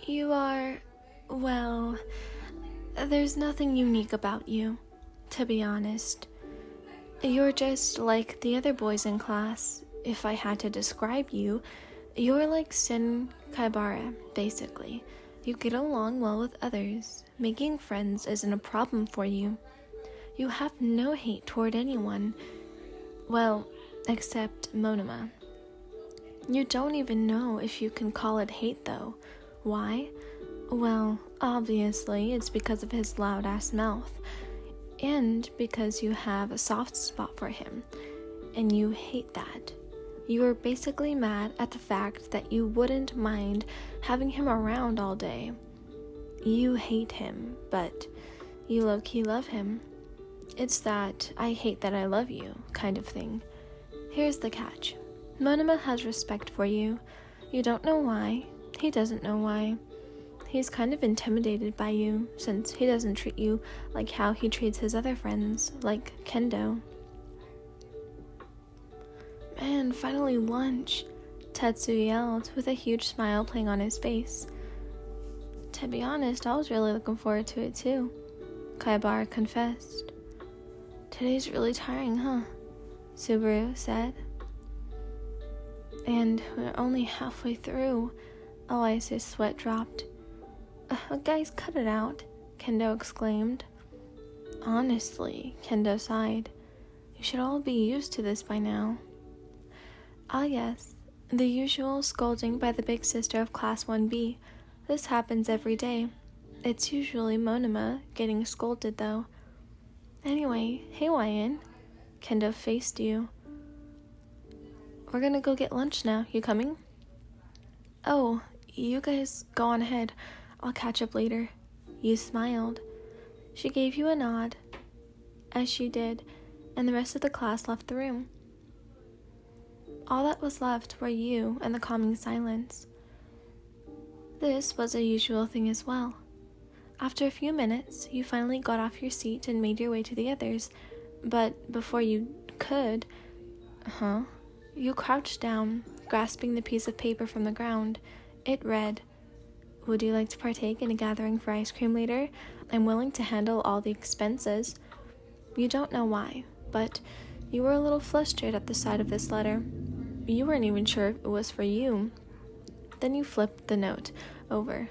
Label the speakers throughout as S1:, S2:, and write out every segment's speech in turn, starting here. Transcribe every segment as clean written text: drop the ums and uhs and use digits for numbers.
S1: You are, well, there's nothing unique about you, to be honest. You're just like the other boys in class. If I had to describe you, you're like Iṛsᴛᴏᴏ, basically. You get along well with others. Making friends isn't a problem for you. You have no hate toward anyone. Well, except Monoma. You don't even know if you can call it hate, though. Why? Well, obviously, it's because of his loud-ass mouth. And because you have a soft spot for him. And you hate that. You are basically mad at the fact that you wouldn't mind having him around all day. You hate him, but you low-key love him. It's that I hate that I love you kind of thing. Here's the catch. Monoma has respect for you. You don't know why. He doesn't know why. He's kind of intimidated by you, since he doesn't treat you like how he treats his other friends, like Kendo. Man, finally lunch, Tetsu yelled, with a huge smile playing on his face. To be honest, I was really looking forward to it too, Kaibar confessed. Today's really tiring, huh? Subaru said. And we're only halfway through. Eliza's sweat dropped. Guys, cut it out, Kendo exclaimed. Honestly, Kendo sighed. You should all be used to this by now. Ah yes, the usual scolding by the big sister of Class 1B. This happens every day. It's usually Monoma getting scolded though. Anyway, hey Wyan, Kendo faced you. We're gonna go get lunch now. You coming? Oh, you guys go on ahead. I'll catch up later. You smiled. She gave you a nod, as she did, and the rest of the class left the room. All that was left were you and the calming silence. This was a usual thing as well. After a few minutes, you finally got off your seat and made your way to the others, but before you could, you crouched down, grasping the piece of paper from the ground. It read, "Would you like to partake in a gathering for ice cream later? I'm willing to handle all the expenses." You don't know why, but you were a little flustered at the sight of this letter. You weren't even sure if it was for you. Then you flipped the note over.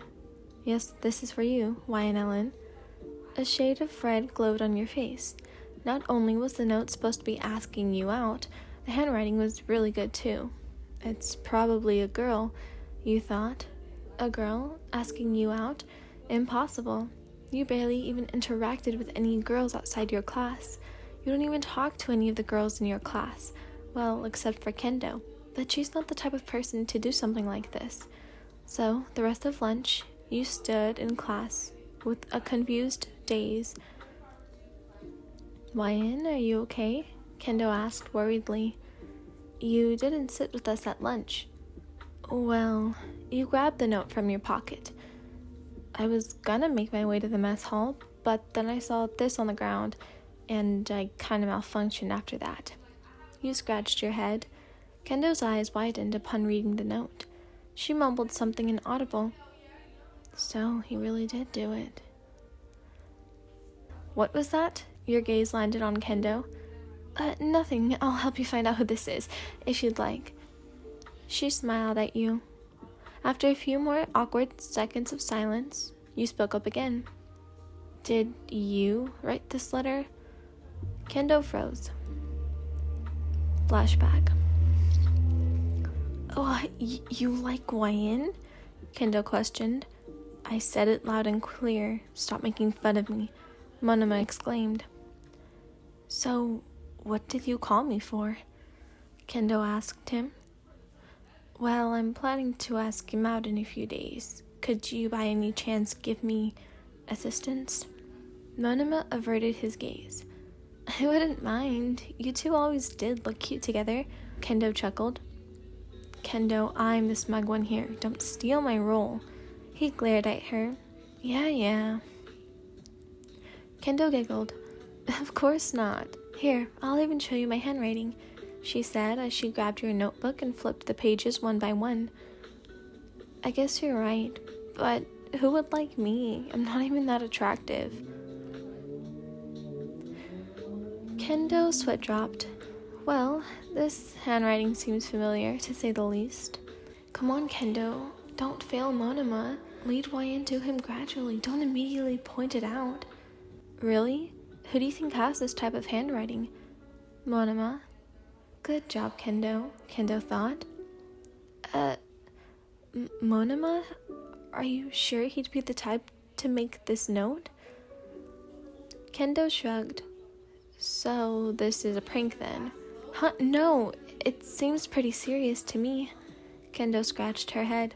S1: Yes, this is for you, Wyan Ellen. A shade of red glowed on your face. Not only was the note supposed to be asking you out, the handwriting was really good too. It's probably a girl, you thought. A girl asking you out? Impossible. You barely even interacted with any girls outside your class. You don't even talk to any of the girls in your class. Well, except for Kendo. But she's not the type of person to do something like this. So, the rest of lunch, you stood in class with a confused daze. Wyan, are you okay? Kendo asked worriedly. You didn't sit with us at lunch. Well, you grabbed the note from your pocket. I was gonna make my way to the mess hall, but then I saw this on the ground, and I kind of malfunctioned after that. You scratched your head. Kendo's eyes widened upon reading the note. She mumbled something inaudible. So, he really did do it. What was that? Your gaze landed on Kendo. Nothing. I'll help you find out who this is, if you'd like. She smiled at you. After a few more awkward seconds of silence, you spoke up again. Did you write this letter? Kendo froze. Flashback. Oh, you like Wyan? Kendo questioned. I said it loud and clear. Stop making fun of me, Monoma exclaimed. So, what did you call me for? Kendo asked him. Well, I'm planning to ask him out in a few days. Could you by any chance give me assistance? Monoma averted his gaze. I wouldn't mind. You two always did look cute together, Kendo chuckled. Kendo, I'm the smug one here. Don't steal my role. He glared at her. Yeah. Kendo giggled. Of course not. Here, I'll even show you my handwriting, she said as she grabbed your notebook and flipped the pages one by one. I guess you're right, but who would like me? I'm not even that attractive. Kendo's sweat dropped. Well, this handwriting seems familiar, to say the least. Come on, Kendo. Don't fail Monoma. Lead way into him gradually. Don't immediately point it out. Really? Who do you think has this type of handwriting? Monoma. Good job, Kendo, Kendo thought. Monoma? Are you sure he'd be the type to make this note? Kendo shrugged. So, this is a prank then? Huh? No, it seems pretty serious to me. Kendo scratched her head.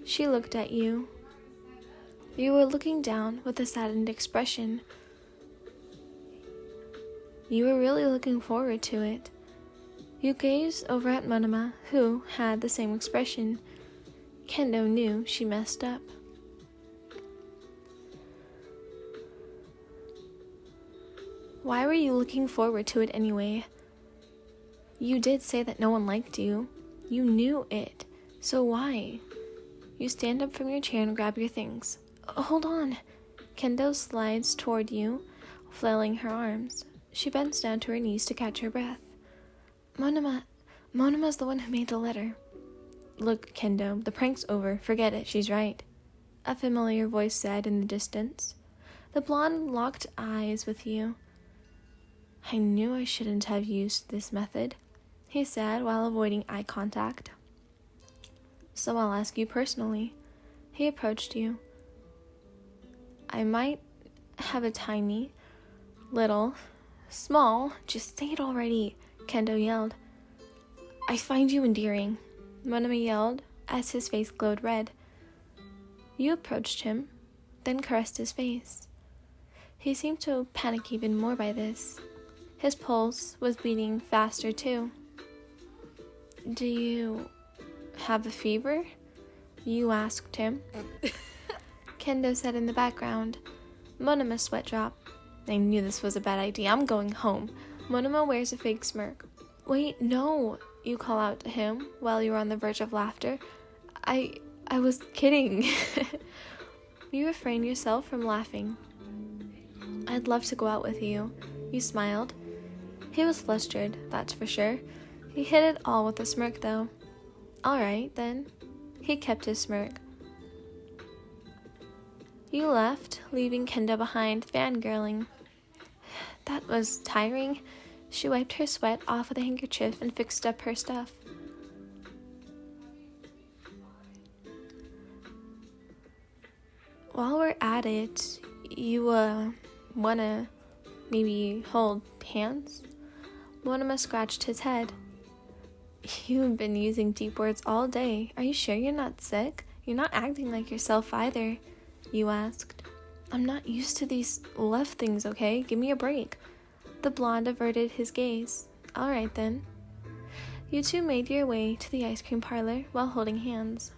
S1: She looked at you. You were looking down with a saddened expression. You were really looking forward to it. You gazed over at Monoma, who had the same expression. Kendo knew she messed up. Why were you looking forward to it anyway? You did say that no one liked you. You knew it. So why? You stand up from your chair and grab your things. Hold on. Kendo slides toward you, flailing her arms. She bends down to her knees to catch her breath. Monoma's the one who made the letter. Look, Kendo, the prank's over. Forget it, she's right. A familiar voice said in the distance. The blonde locked eyes with you. I knew I shouldn't have used this method, he said while avoiding eye contact. So I'll ask you personally. He approached you. I might have a tiny, little, small, just say it already, Kendo yelled. I find you endearing, Monoma yelled as his face glowed red. You approached him, then caressed his face. He seemed to panic even more by this. His pulse was beating faster too. Do you have a fever? You asked him. Kendo said in the background. Monoma's sweat dropped. I knew this was a bad idea. I'm going home. Monoma wears a fake smirk. Wait, no, you call out to him while you were on the verge of laughter. I was kidding. You refrained yourself from laughing. I'd love to go out with you. You smiled. He was flustered, that's for sure. He hid it all with a smirk, though. All right, then. He kept his smirk. You left, leaving Kendo behind, fangirling. That was tiring. She wiped her sweat off with a handkerchief and fixed up her stuff. While we're at it, you, wanna maybe hold hands? Monoma scratched his head. You've been using deep words all day. Are you sure you're not sick? You're not acting like yourself either, you asked. I'm not used to these love things, okay? Give me a break. The blonde averted his gaze. All right, then. You two made your way to the ice cream parlor while holding hands.